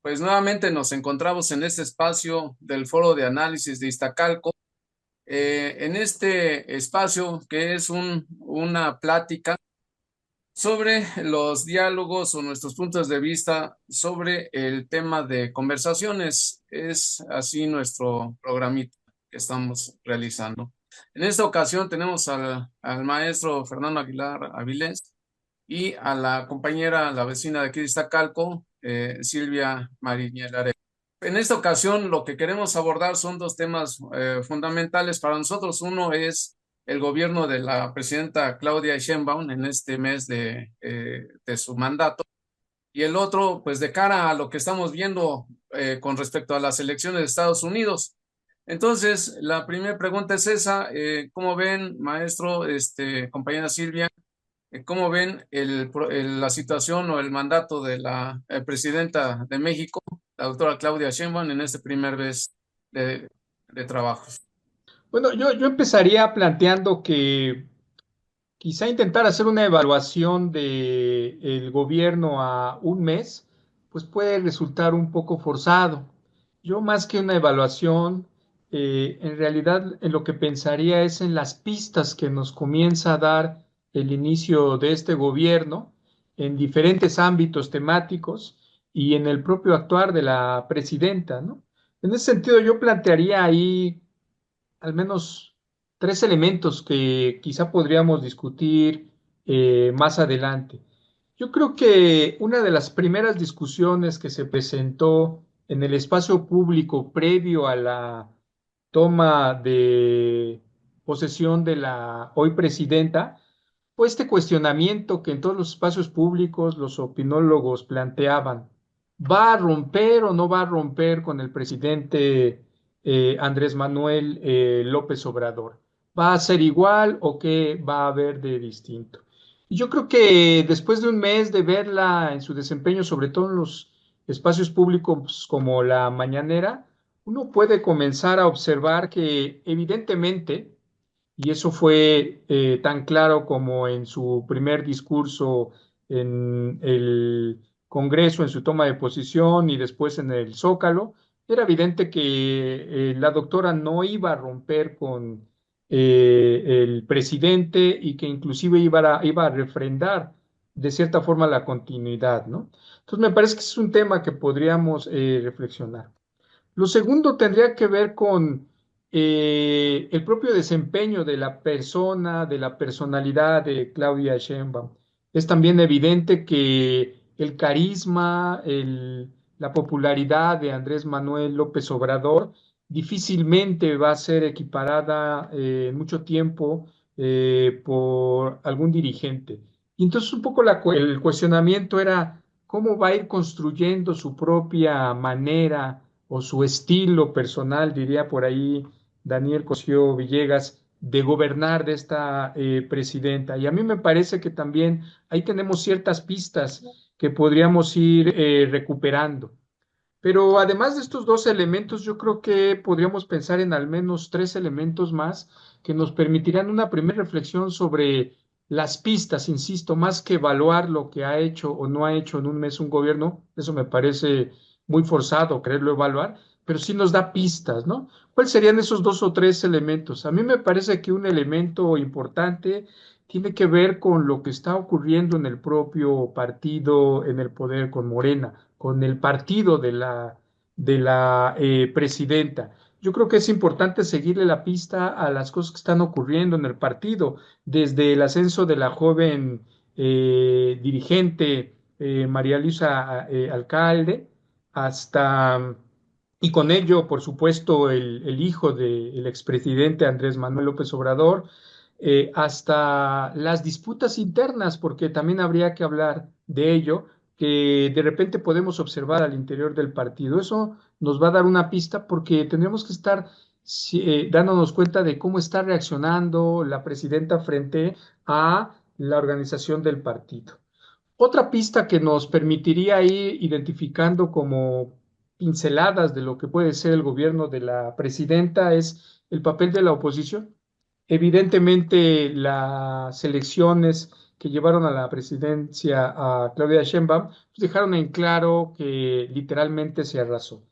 Pues nuevamente nos encontramos en este espacio del Foro de Análisis de Iztacalco. En este espacio que es una plática sobre los diálogos o nuestros puntos de vista sobre el tema de conversaciones. Es así nuestro programita que estamos realizando. En esta ocasión tenemos al maestro Fernando Aguilar Avilés y a la compañera, la vecina de aquí de Iztacalco, Silvia Mariñela. En esta ocasión, lo que queremos abordar son dos temas fundamentales para nosotros. Uno es el gobierno de la presidenta Claudia Sheinbaum en este mes de su mandato. Y el otro, pues de cara a lo que estamos viendo con respecto a las elecciones de Estados Unidos. Entonces, la primera pregunta es esa. ¿Cómo ven, maestro, compañera Silvia? ¿Cómo ven la situación o el mandato de la presidenta de México, la doctora Claudia Sheinbaum, en este primer mes de, de trabajos? Bueno, yo empezaría planteando que quizá intentar hacer una evaluación del gobierno a un mes, pues puede resultar un poco forzado. Yo más que una evaluación, en realidad en lo que pensaría es en las pistas que nos comienza a dar el inicio de este gobierno en diferentes ámbitos temáticos y en el propio actuar de la presidenta, ¿no? En ese sentido, yo plantearía ahí al menos tres elementos que quizá podríamos discutir más adelante. Yo creo que una de las primeras discusiones que se presentó en el espacio público previo a la toma de posesión de la hoy presidenta fue este cuestionamiento que en todos los espacios públicos los opinólogos planteaban. ¿Va a romper o no va a romper con el presidente Andrés Manuel López Obrador? ¿Va a ser igual o qué va a haber de distinto? Y yo creo que después de un mes de verla en su desempeño, sobre todo en los espacios públicos como la mañanera, uno puede comenzar a observar que evidentemente, y eso fue tan claro como en su primer discurso en el Congreso, en su toma de posición y después en el Zócalo, era evidente que la doctora no iba a romper con el presidente y que inclusive iba a refrendar de cierta forma la continuidad, ¿no? Entonces me parece que es un tema que podríamos reflexionar. Lo segundo tendría que ver con el propio desempeño de la persona, de la personalidad de Claudia Sheinbaum. Es también evidente que el carisma, la popularidad de Andrés Manuel López Obrador difícilmente va a ser equiparada en mucho tiempo por algún dirigente. Y entonces un poco el cuestionamiento era cómo va a ir construyendo su propia manera o su estilo personal, diría por ahí Daniel Cosío Villegas, de gobernar de esta presidenta. Y a mí me parece que también ahí tenemos ciertas pistas que podríamos ir recuperando. Pero además de estos dos elementos, yo creo que podríamos pensar en al menos tres elementos más que nos permitirán una primera reflexión sobre las pistas, insisto, más que evaluar lo que ha hecho o no ha hecho en un mes un gobierno, eso me parece muy forzado quererlo evaluar, pero sí nos da pistas, ¿no? ¿Cuáles serían esos dos o tres elementos? A mí me parece que un elemento importante tiene que ver con lo que está ocurriendo en el propio partido, en el poder con Morena, con el partido de la presidenta. Yo creo que es importante seguirle la pista a las cosas que están ocurriendo en el partido, desde el ascenso de la joven dirigente María Luisa Alcalde hasta, y con ello, por supuesto, el hijo del expresidente Andrés Manuel López Obrador, hasta las disputas internas, porque también habría que hablar de ello, que de repente podemos observar al interior del partido. Eso nos va a dar una pista porque tendremos que estar dándonos cuenta de cómo está reaccionando la presidenta frente a la organización del partido. Otra pista que nos permitiría ir identificando como pinceladas de lo que puede ser el gobierno de la presidenta es el papel de la oposición. Evidentemente, las elecciones que llevaron a la presidencia a Claudia Sheinbaum, pues dejaron en claro que literalmente se arrasó.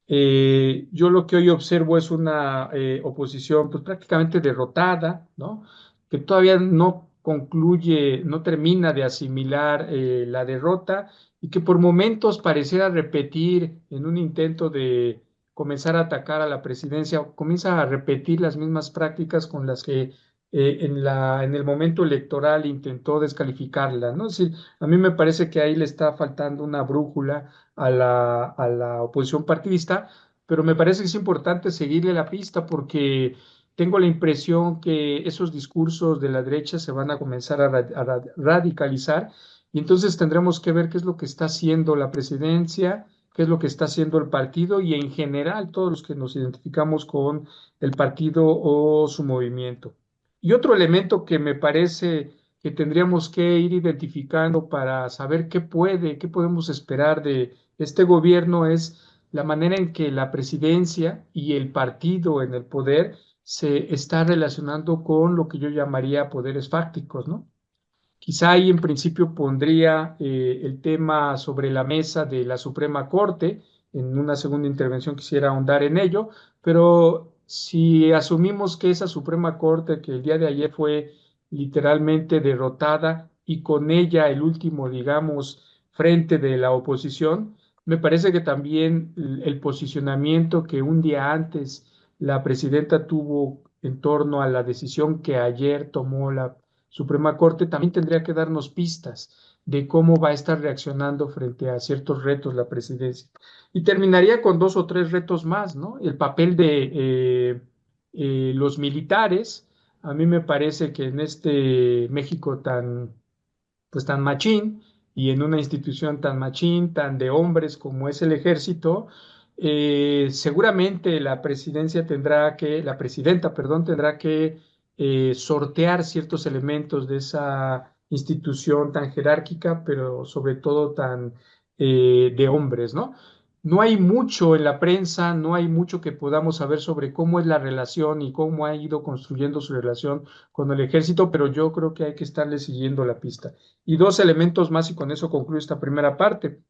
Yo lo que hoy observo es una oposición pues prácticamente derrotada, ¿no? Que todavía no concluye, no termina de asimilar la derrota y que por momentos pareciera repetir en un intento de comenzar a atacar a la presidencia, comienza a repetir las mismas prácticas con las que en el momento electoral intentó descalificarla, ¿no? Es decir, a mí me parece que ahí le está faltando una brújula a la oposición partidista, pero me parece que es importante seguirle la pista porque tengo la impresión que esos discursos de la derecha se van a comenzar a radicalizar y entonces tendremos que ver qué es lo que está haciendo la presidencia, qué es lo que está haciendo el partido y en general todos los que nos identificamos con el partido o su movimiento. Y otro elemento que me parece que tendríamos que ir identificando para saber qué podemos esperar de este gobierno es la manera en que la presidencia y el partido en el poder se está relacionando con lo que yo llamaría poderes fácticos, ¿no? Quizá ahí en principio pondría el tema sobre la mesa de la Suprema Corte. En una segunda intervención quisiera ahondar en ello, pero si asumimos que esa Suprema Corte que el día de ayer fue literalmente derrotada y con ella el último, digamos, frente de la oposición, me parece que también el posicionamiento que un día antes la presidenta tuvo en torno a la decisión que ayer tomó la Suprema Corte también tendría que darnos pistas de cómo va a estar reaccionando frente a ciertos retos la presidencia. Y terminaría con dos o tres retos más, ¿no? El papel de los militares. A mí me parece que en este México tan pues tan machín y en una institución tan machín, tan de hombres como es el ejército, seguramente la presidenta, perdón, tendrá que sortear ciertos elementos de esa institución tan jerárquica, pero sobre todo tan de hombres, ¿no? No hay mucho en la prensa, no hay mucho que podamos saber sobre cómo es la relación y cómo ha ido construyendo su relación con el ejército, pero yo creo que hay que estarle siguiendo la pista. Y dos elementos más y con eso concluyo esta primera parte.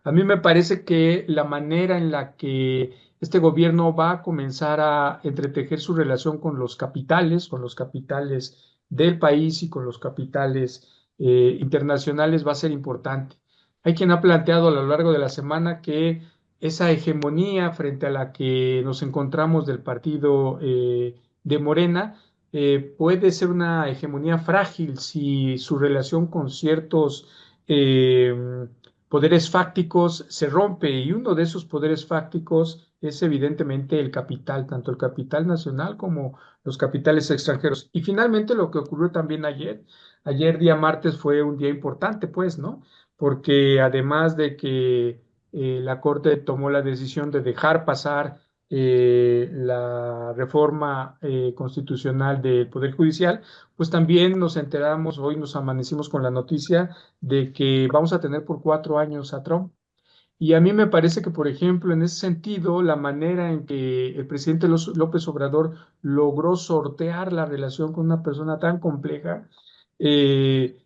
A mí me parece que la manera en la que este gobierno va a comenzar a entretejer su relación con los capitales del país y con los capitales internacionales va a ser importante. Hay quien ha planteado a lo largo de la semana que esa hegemonía frente a la que nos encontramos del partido de Morena puede ser una hegemonía frágil si su relación con ciertos poderes fácticos se rompe y uno de esos poderes fácticos es evidentemente el capital, tanto el capital nacional como los capitales extranjeros. Y finalmente lo que ocurrió también ayer día martes fue un día importante, pues, ¿no? Porque además de que la Corte tomó la decisión de dejar pasar la reforma constitucional del Poder Judicial, pues también nos enteramos, hoy nos amanecimos con la noticia de que vamos a tener por 4 años a Trump. Y a mí me parece que, por ejemplo, en ese sentido, la manera en que el presidente López Obrador logró sortear la relación con una persona tan compleja, eh,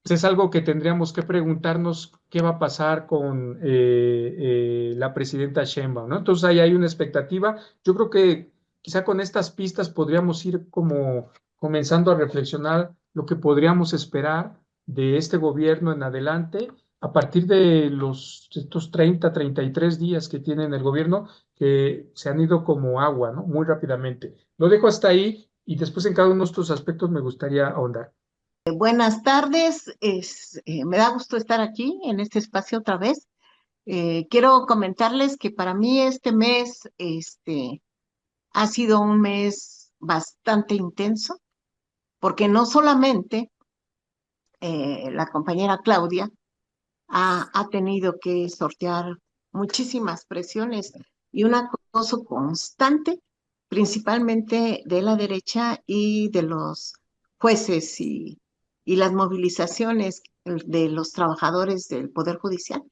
pues es algo que tendríamos que preguntarnos qué va a pasar con la presidenta Sheinbaum, ¿no? Entonces ahí hay una expectativa. Yo creo que quizá con estas pistas podríamos ir como comenzando a reflexionar lo que podríamos esperar de este gobierno en adelante a partir de estos 33 días que tienen el gobierno que se han ido como agua, ¿no? Muy rápidamente. Lo dejo hasta ahí y después en cada uno de estos aspectos me gustaría ahondar. Buenas tardes, me da gusto estar aquí en este espacio otra vez. Quiero comentarles que para mí este mes ha sido un mes bastante intenso, porque no solamente la compañera Claudia ha tenido que sortear muchísimas presiones y un acoso constante, principalmente de la derecha y de los jueces y las movilizaciones de los trabajadores del Poder Judicial.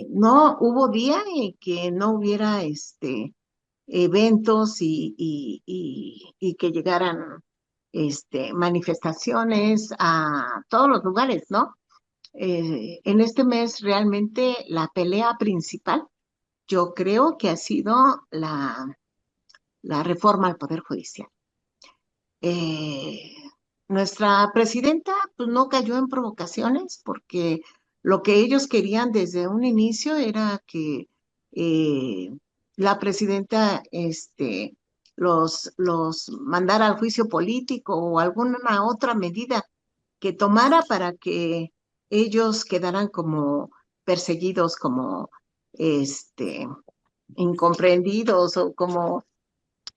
No hubo día en que no hubiera eventos y que llegaran manifestaciones a todos los lugares, ¿no? En este mes realmente la pelea principal, yo creo que ha sido la reforma al Poder Judicial. Eh, Nuestra presidenta pues no cayó en provocaciones porque lo que ellos querían desde un inicio era que eh, la presidenta los mandara al juicio político o alguna otra medida que tomara para que ellos quedaran como perseguidos, como este, incomprendidos o como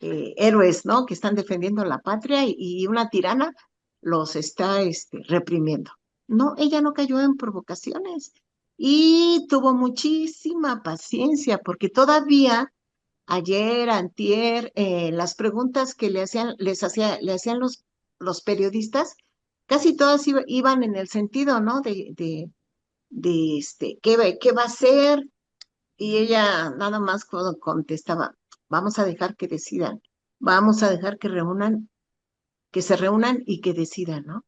héroes, ¿no? Que están defendiendo la patria y una tirana los está reprimiendo. No, ella no cayó en provocaciones y tuvo muchísima paciencia porque todavía ayer, antier, las preguntas que le hacían los periodistas, casi todas iban en el sentido, ¿no? ¿Qué va a hacer? Y ella nada más contestaba, vamos a dejar que decidan, vamos a dejar que se reúnan y que decidan, ¿no?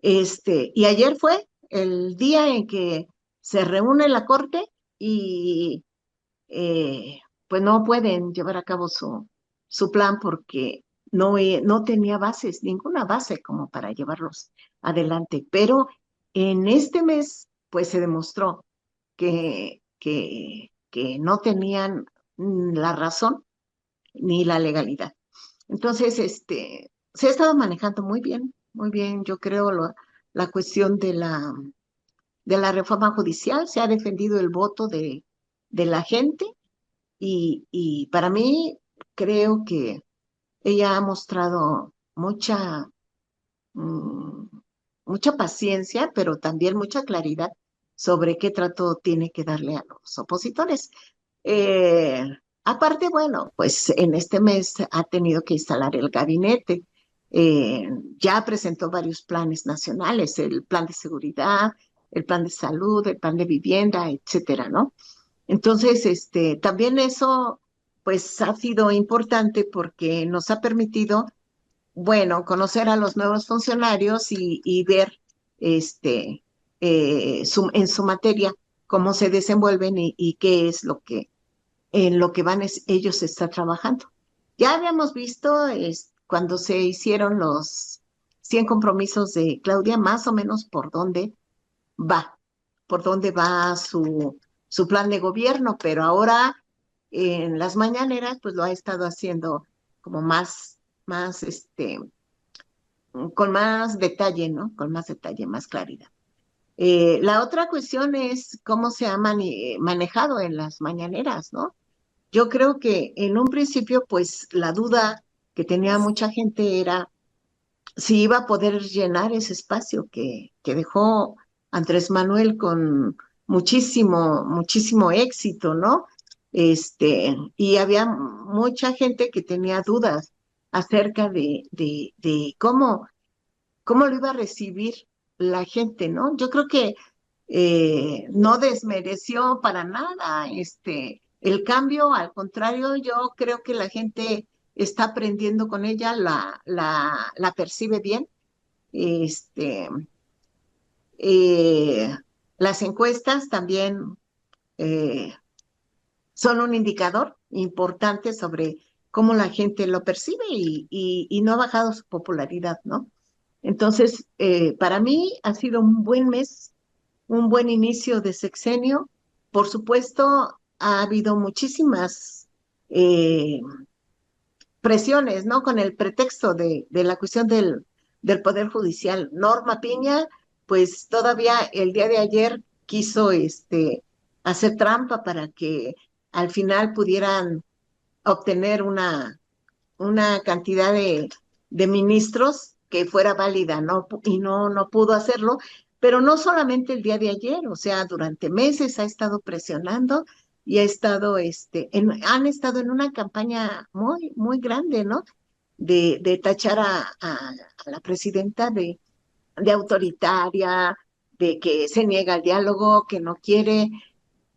Y ayer fue el día en que se reúne la corte y eh, pues no pueden llevar a cabo su plan porque no tenía bases, ninguna base como para llevarlos adelante. Pero en este mes, pues se demostró que no tenían la razón ni la legalidad. Entonces, se ha estado manejando muy bien, yo creo, la cuestión de la reforma judicial, se ha defendido el voto de la gente y para mí creo que ella ha mostrado mm, mucha paciencia, pero también mucha claridad sobre qué trato tiene que darle a los opositores. Eh, Aparte, bueno, pues en este mes ha tenido que instalar el gabinete. Eh, ya presentó varios planes nacionales, el plan de seguridad, el plan de salud, el plan de vivienda, etcétera, ¿no? Entonces, también eso, pues, ha sido importante porque nos ha permitido, bueno, conocer a los nuevos funcionarios y ver, este, en su materia cómo se desenvuelven y qué es lo que en lo que ellos están trabajando. Ya habíamos visto cuando se hicieron los 100 compromisos de Claudia, más o menos va, por dónde va su plan de gobierno, pero ahora en las mañaneras pues lo ha estado haciendo como con más detalle, ¿no? Con más detalle, más claridad. La otra cuestión es cómo se ha manejado en las mañaneras, ¿no? Yo creo que en un principio, pues la duda que tenía mucha gente era si iba a poder llenar ese espacio que dejó Andrés Manuel con muchísimo éxito, ¿no? Y había mucha gente que tenía dudas acerca de cómo lo iba a recibir la gente, ¿no? Yo creo que no desmereció para nada el cambio, al contrario, yo creo que la gente está aprendiendo con ella, la percibe bien. Este, eh, las encuestas también eh, son un indicador importante sobre cómo la gente lo percibe y no ha bajado su popularidad, ¿no? Entonces, para mí ha sido un buen mes, un buen inicio de sexenio. Por supuesto, ha habido muchísimas eh, presiones, ¿no? Con el pretexto de la cuestión del Poder Judicial. Norma Piña, pues todavía el día de ayer quiso hacer trampa para que al final pudieran obtener una cantidad de ministros que fuera válida, ¿no? Y no pudo hacerlo, pero no solamente el día de ayer, o sea, durante meses ha estado presionando y ha estado, han estado en una campaña muy grande, ¿no? De tachar a la presidenta de autoritaria, de que se niega al diálogo, que no quiere,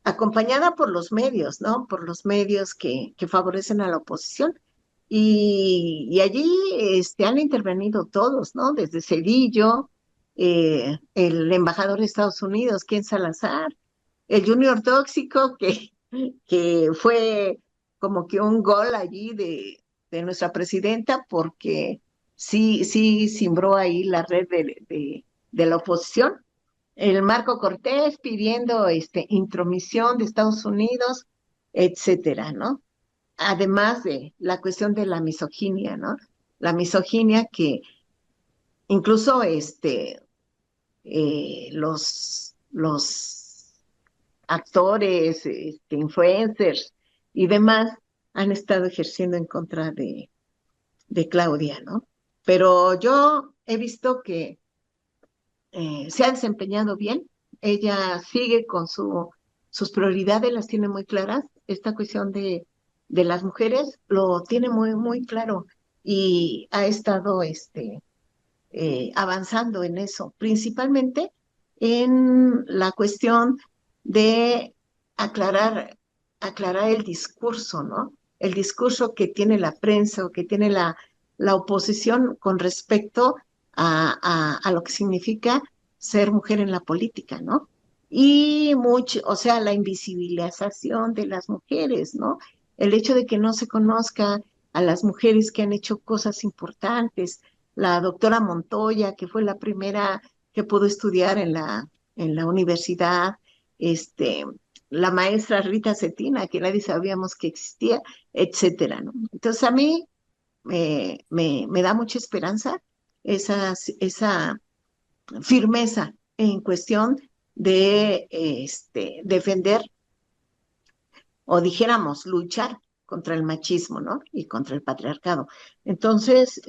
acompañada por los medios, ¿no? Por los medios que favorecen a la oposición. y allí han intervenido todos, ¿no? Desde Cedillo, el embajador de Estados Unidos, Ken Salazar, el Junior Tóxico, que fue como que un gol allí de nuestra presidenta, porque sí cimbró ahí la red de la oposición. El Marco Cortés pidiendo intromisión de Estados Unidos, etcétera, ¿no? Además de la cuestión de la misoginia, ¿no? La misoginia que incluso los actores, influencers y demás han estado ejerciendo en contra de Claudia, ¿no? Pero yo he visto que se ha desempeñado bien, ella sigue con sus prioridades, las tiene muy claras, esta cuestión de las mujeres lo tiene muy claro y ha estado avanzando en eso, principalmente en la cuestión de aclarar, aclarar el discurso, ¿no? El discurso que tiene la prensa o que tiene la oposición con respecto a lo que significa ser mujer en la política, ¿no? Y mucho, o sea, la invisibilización de las mujeres, ¿no? El hecho de que no se conozca a las mujeres que han hecho cosas importantes, la doctora Montoya, que fue la primera que pudo estudiar en la universidad, este, la maestra Rita Cetina, que nadie sabíamos que existía, etcétera, ¿no? Entonces a mí me da mucha esperanza esa firmeza en cuestión de defender o dijéramos luchar contra el machismo, ¿no? Y contra el patriarcado. Entonces,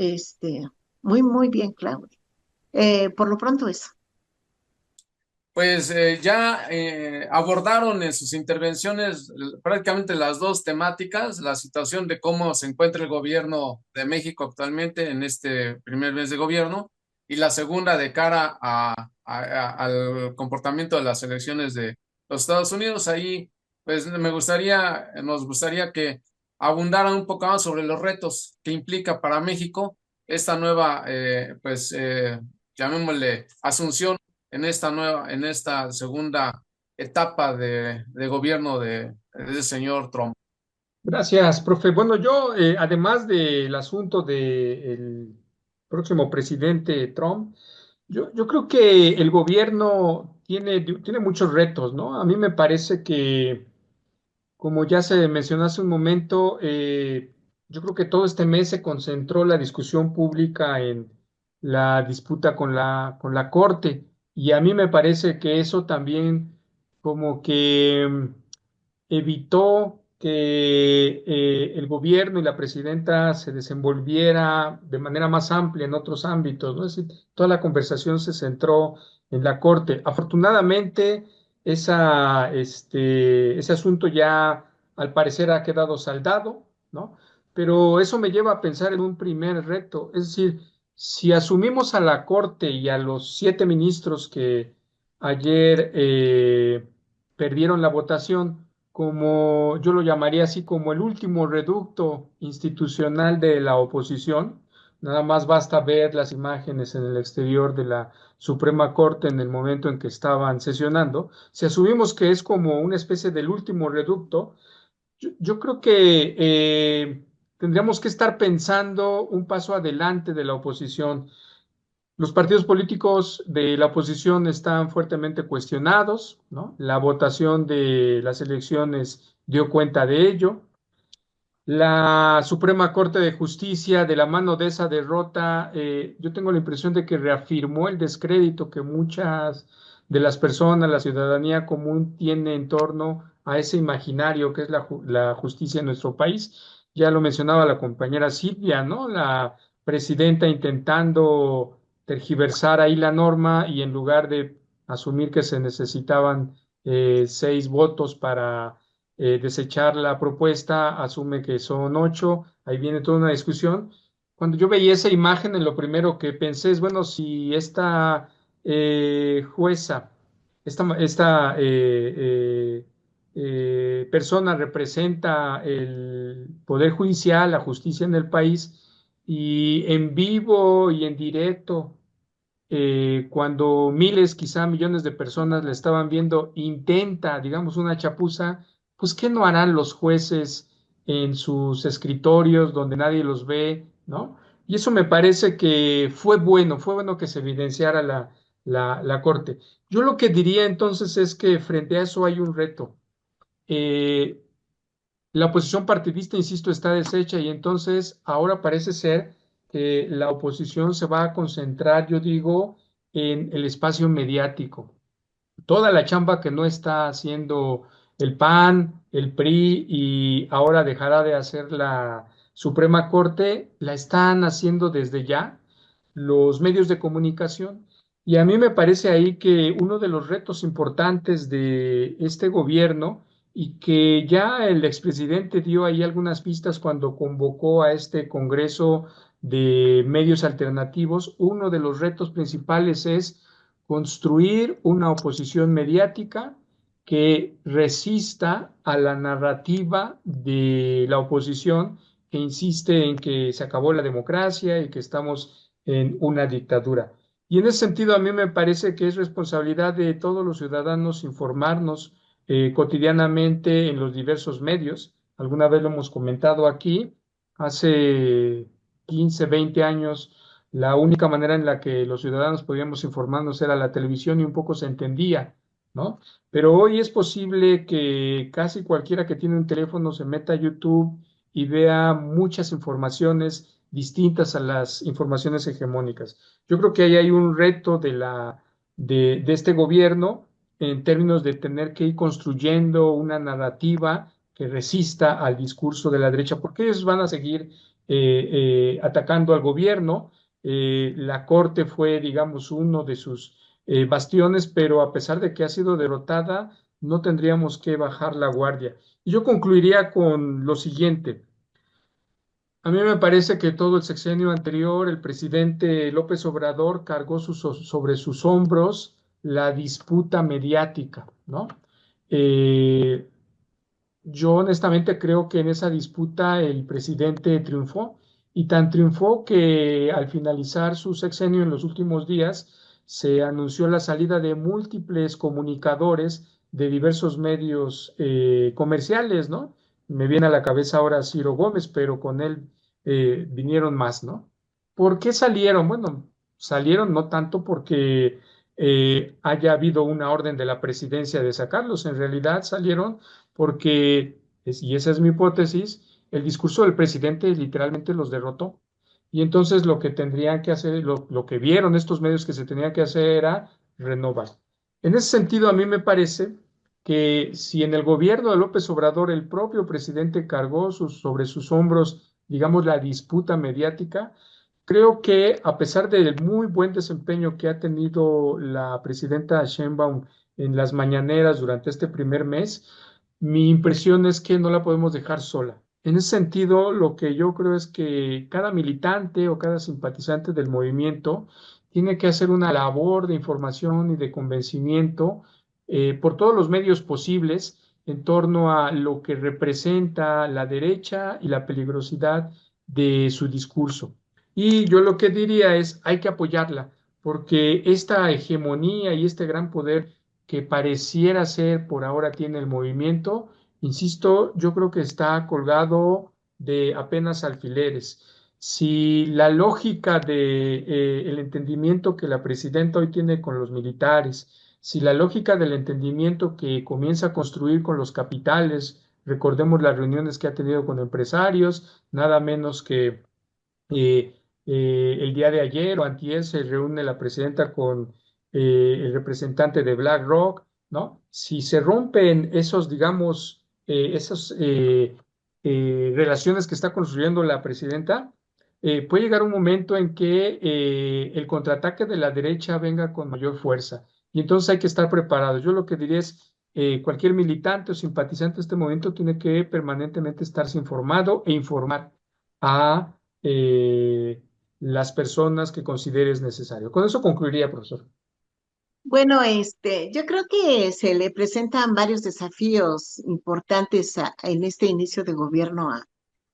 muy bien, Claudia. Por lo pronto eso. Pues ya abordaron en sus intervenciones prácticamente las dos temáticas, la situación de cómo se encuentra el gobierno de México actualmente en este primer mes de gobierno y la segunda de cara al comportamiento de las elecciones de los Estados Unidos. Ahí, pues nos gustaría que abundaran un poco más sobre los retos que implica para México esta nueva, llamémosle, asunción en esta segunda etapa de gobierno del señor Trump. Gracias, profe. Bueno, yo, además del asunto del próximo presidente Trump, yo creo que el gobierno tiene muchos retos, ¿no? A mí me parece que, como ya se mencionó hace un momento, yo creo que todo este mes se concentró la discusión pública en la disputa con la Corte, y a mí me parece que eso también como que evitó que el gobierno y la presidenta se desenvolviera de manera más amplia en otros ámbitos, ¿no? Es decir, toda la conversación se centró en la Corte. Afortunadamente, ese asunto ya al parecer ha quedado saldado, ¿no? Pero eso me lleva a pensar en un primer reto, es decir, si asumimos a la Corte y a los 7 ministros que ayer perdieron la votación, como yo lo llamaría así, como el último reducto institucional de la oposición. Nada más basta ver las imágenes en el exterior de la Suprema Corte en el momento en que estaban sesionando. Si asumimos que es como una especie del último reducto, yo creo que tendríamos que estar pensando un paso adelante de la oposición. Los partidos políticos de la oposición están fuertemente cuestionados, ¿no? La votación de las elecciones dio cuenta de ello. La Suprema Corte de Justicia, de la mano de esa derrota, yo tengo la impresión de que reafirmó el descrédito que muchas de las personas, la ciudadanía común, tiene en torno a ese imaginario que es la justicia en nuestro país. Ya lo mencionaba la compañera Silvia, ¿no? La presidenta intentando tergiversar ahí la norma y en lugar de asumir que se necesitaban 6 votos para desechar la propuesta, asume que son 8, ahí viene toda una discusión. Cuando yo veía esa imagen, lo primero que pensé es, bueno, si esta jueza, esta persona representa el poder judicial, la justicia en el país, y en vivo y en directo, cuando miles, quizá millones de personas la estaban viendo, intenta, digamos, una chapuza, pues ¿qué no harán los jueces en sus escritorios donde nadie los ve, ¿no? Y eso me parece que fue bueno que se evidenciara la Corte. Yo lo que diría entonces es que frente a eso hay un reto. Eh, la oposición partidista, insisto, está deshecha y entonces ahora parece ser que la oposición se va a concentrar, yo digo, en el espacio mediático. Toda la chamba que no está haciendo el PAN, el PRI y ahora dejará de hacer la Suprema Corte, la están haciendo desde ya los medios de comunicación. Y a mí me parece ahí que uno de los retos importantes de este gobierno, y que ya el expresidente dio ahí algunas pistas cuando convocó a este Congreso de Medios Alternativos, uno de los retos principales es construir una oposición mediática que resista a la narrativa de la oposición que insiste en que se acabó la democracia y que estamos en una dictadura. Y en ese sentido, a mí me parece que es responsabilidad de todos los ciudadanos informarnos cotidianamente en los diversos medios. Alguna vez lo hemos comentado aquí, hace 15, 20 años, la única manera en la que los ciudadanos podíamos informarnos era la televisión y un poco se entendía, ¿no? Pero hoy es posible que casi cualquiera que tiene un teléfono se meta a YouTube y vea muchas informaciones distintas a las informaciones hegemónicas. Yo creo que ahí hay un reto de este gobierno en términos de tener que ir construyendo una narrativa que resista al discurso de la derecha, porque ellos van a seguir atacando al gobierno. La Corte fue, digamos, uno de sus bastiones, pero a pesar de que ha sido derrotada, no tendríamos que bajar la guardia. Y yo concluiría con lo siguiente. A mí me parece que todo el sexenio anterior, el presidente López Obrador cargó sobre sus hombros la disputa mediática, ¿no? Eh, yo honestamente creo que en esa disputa el presidente triunfó y tan triunfó que al finalizar su sexenio en los últimos días se anunció la salida de múltiples comunicadores de diversos medios comerciales, ¿no? Me viene a la cabeza ahora Ciro Gómez, pero con él vinieron más, ¿no? ¿Por qué salieron? Bueno, salieron no tanto porque haya habido una orden de la presidencia de sacarlos, en realidad salieron porque, y esa es mi hipótesis, el discurso del presidente literalmente los derrotó. Y entonces lo que tendrían que hacer, lo que vieron estos medios que se tenía que hacer era renovar. En ese sentido, a mí me parece que si en el gobierno de López Obrador el propio presidente cargó sobre sus hombros, digamos, la disputa mediática, creo que a pesar del muy buen desempeño que ha tenido la presidenta Sheinbaum en las mañaneras durante este primer mes, mi impresión es que no la podemos dejar sola. En ese sentido, lo que yo creo es que cada militante o cada simpatizante del movimiento tiene que hacer una labor de información y de convencimiento por todos los medios posibles en torno a lo que representa la derecha y la peligrosidad de su discurso. Y yo lo que diría es, hay que apoyarla, porque esta hegemonía y este gran poder que pareciera ser por ahora tiene el movimiento, insisto, yo creo que está colgado de apenas alfileres. Si la lógica de el entendimiento que la presidenta hoy tiene con los militares, si la lógica del entendimiento que comienza a construir con los capitales, recordemos las reuniones que ha tenido con empresarios, nada menos que el día de ayer o antier se reúne la presidenta con el representante de BlackRock, ¿no? Si se rompen esos, digamos, esas relaciones que está construyendo la presidenta, puede llegar un momento en que el contraataque de la derecha venga con mayor fuerza. Y entonces hay que estar preparados. Yo lo que diría es, cualquier militante o simpatizante de este movimiento tiene que permanentemente estarse informado e informar a las personas que consideres necesario. Con eso concluiría, profesor. Bueno, yo creo que se le presentan varios desafíos importantes en este inicio de gobierno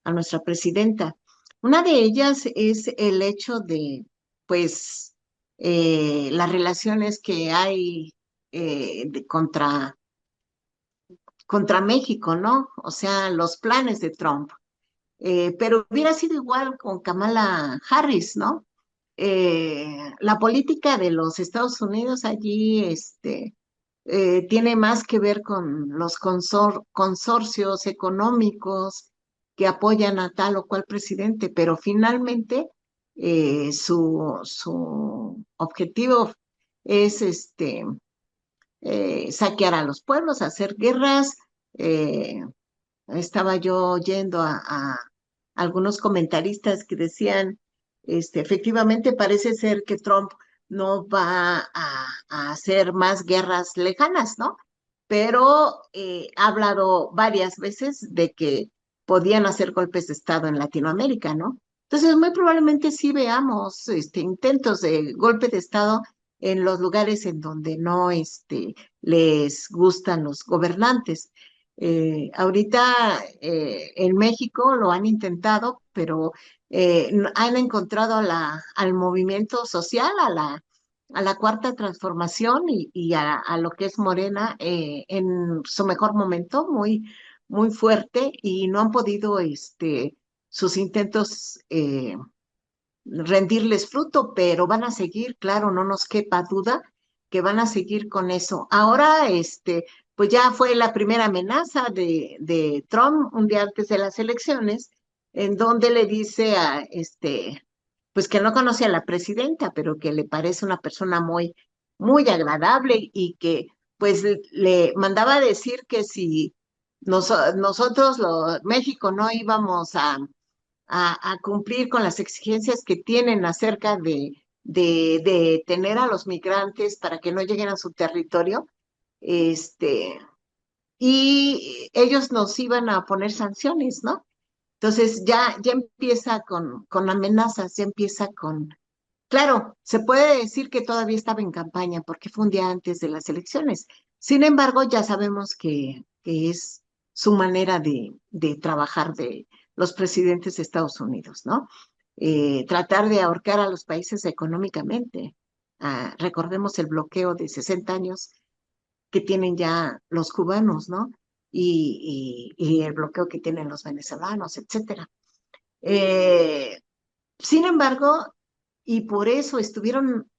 a nuestra presidenta. Una de ellas es el hecho de, pues, las relaciones que hay contra México, ¿no? O sea, los planes de Trump. Pero hubiera sido igual con Kamala Harris, ¿no? La política de los Estados Unidos allí, tiene más que ver con los consorcios económicos que apoyan a tal o cual presidente, pero finalmente su objetivo es saquear a los pueblos, hacer guerras. eh, Estaba yo oyendo a algunos comentaristas que decían, efectivamente parece ser que Trump no va a hacer más guerras lejanas, ¿no? Pero ha hablado varias veces de que podían hacer golpes de Estado en Latinoamérica, ¿no? Entonces, muy probablemente sí veamos intentos de golpe de Estado en los lugares en donde no les gustan los gobernantes. Ahorita en México lo han intentado, pero han encontrado al movimiento social, a la cuarta transformación y a lo que es Morena en su mejor momento, muy, muy fuerte, y no han podido sus intentos rendirles fruto, pero van a seguir, claro, no nos quepa duda que van a seguir con eso. Ahora, pues ya fue la primera amenaza de Trump un día antes de las elecciones, en donde le dice pues que no conoce a la presidenta, pero que le parece una persona muy, muy agradable y que pues le mandaba a decir que si nosotros, México, no íbamos a cumplir con las exigencias que tienen acerca de tener a los migrantes para que no lleguen a su territorio, este, y ellos nos iban a poner sanciones, ¿no? Entonces ya empieza con amenazas, ya empieza con... Claro, se puede decir que todavía estaba en campaña porque fue un día antes de las elecciones. Sin embargo, ya sabemos que es su manera de trabajar de los presidentes de Estados Unidos, ¿no? Tratar de ahorcar a los países económicamente. Recordemos el bloqueo de 60 años que tienen ya los cubanos, ¿no? Y el bloqueo que tienen los venezolanos, etcétera. Eh, Sin embargo, y por eso estuvieron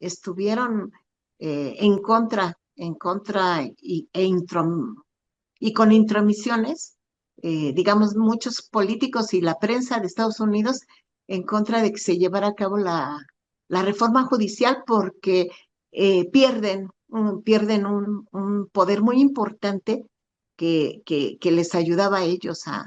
en contra y con intromisiones, digamos, muchos políticos y la prensa de Estados Unidos en contra de que se llevara a cabo la reforma judicial porque pierden un poder muy importante que les ayudaba a ellos a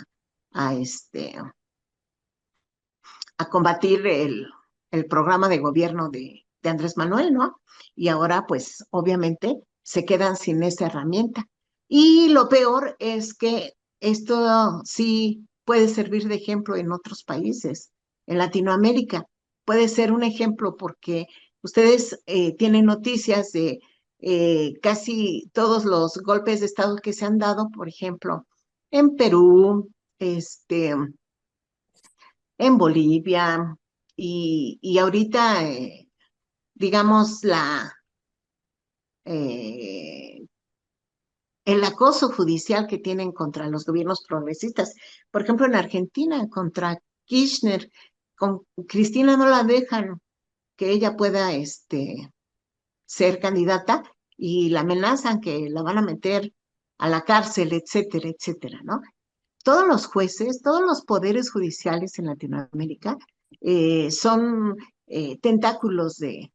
combatir el programa de gobierno de Andrés Manuel, ¿no? Y ahora, pues, obviamente, se quedan sin esa herramienta. Y lo peor es que esto sí puede servir de ejemplo en otros países, en Latinoamérica. Puede ser un ejemplo porque ustedes tienen noticias de casi todos los golpes de Estado que se han dado, por ejemplo, en Perú, en Bolivia y ahorita, digamos, eh, el acoso judicial que tienen contra los gobiernos progresistas. Por ejemplo, en Argentina, contra Kirchner, con Cristina no la dejan que ella pueda ser candidata y la amenazan que la van a meter a la cárcel, etcétera, etcétera, ¿no? Todos los jueces, todos los poderes judiciales en Latinoamérica son tentáculos del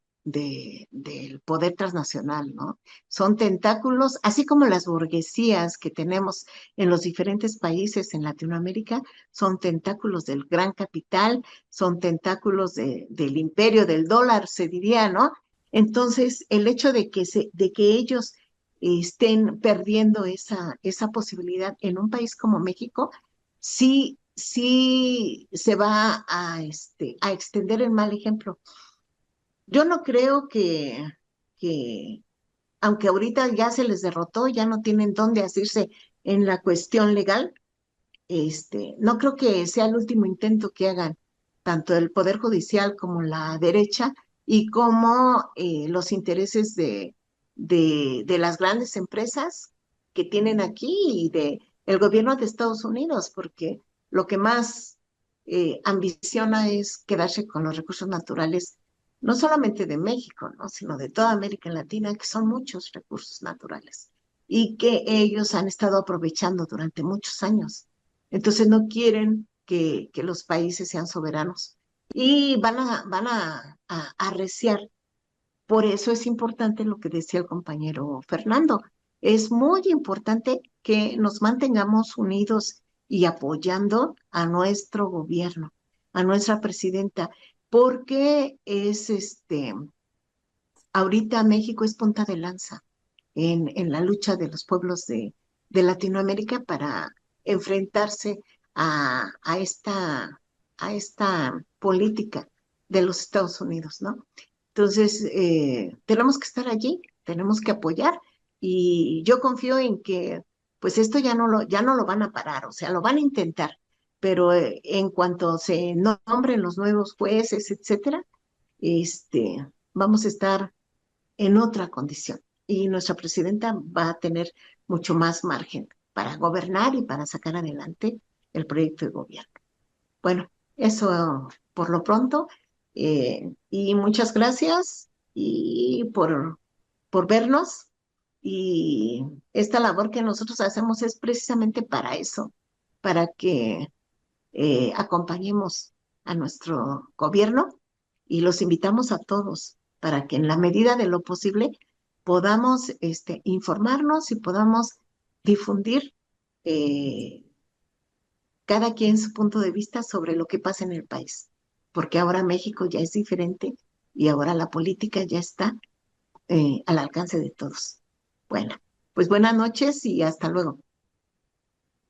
poder transnacional, ¿no? Son tentáculos, así como las burguesías que tenemos en los diferentes países en Latinoamérica, son tentáculos del gran capital, son tentáculos del imperio del dólar, se diría, ¿no? Entonces, el hecho de que ellos estén perdiendo esa posibilidad en un país como México, sí se va a extender el mal ejemplo. Yo no creo que aunque ahorita ya se les derrotó, ya no tienen dónde asirse en la cuestión legal, no creo que sea el último intento que hagan tanto el Poder Judicial como la derecha y como los intereses de las grandes empresas que tienen aquí y de el gobierno de Estados Unidos, porque lo que más ambiciona es quedarse con los recursos naturales, no solamente de México, ¿no? Sino de toda América Latina, que son muchos recursos naturales y que ellos han estado aprovechando durante muchos años. Entonces no quieren que los países sean soberanos y van a arreciar. Por eso es importante lo que decía el compañero Fernando. Es muy importante que nos mantengamos unidos y apoyando a nuestro gobierno, a nuestra presidenta, porque ahorita México es punta de lanza en la lucha de los pueblos de Latinoamérica para enfrentarse a esta política de los Estados Unidos, ¿no? Entonces, tenemos que estar allí, tenemos que apoyar y yo confío en que pues esto ya no lo van a parar, o sea, lo van a intentar, pero en cuanto se nombren los nuevos jueces, etcétera, vamos a estar en otra condición. Y nuestra presidenta va a tener mucho más margen para gobernar y para sacar adelante el proyecto de gobierno. Bueno, eso por lo pronto. Y muchas gracias y por vernos. Y esta labor que nosotros hacemos es precisamente para eso, para que acompañemos a nuestro gobierno y los invitamos a todos para que en la medida de lo posible podamos informarnos y podamos difundir eh, cada quien su punto de vista sobre lo que pasa en el país, porque ahora México ya es diferente y ahora la política ya está al alcance de todos. Bueno, pues buenas noches y hasta luego.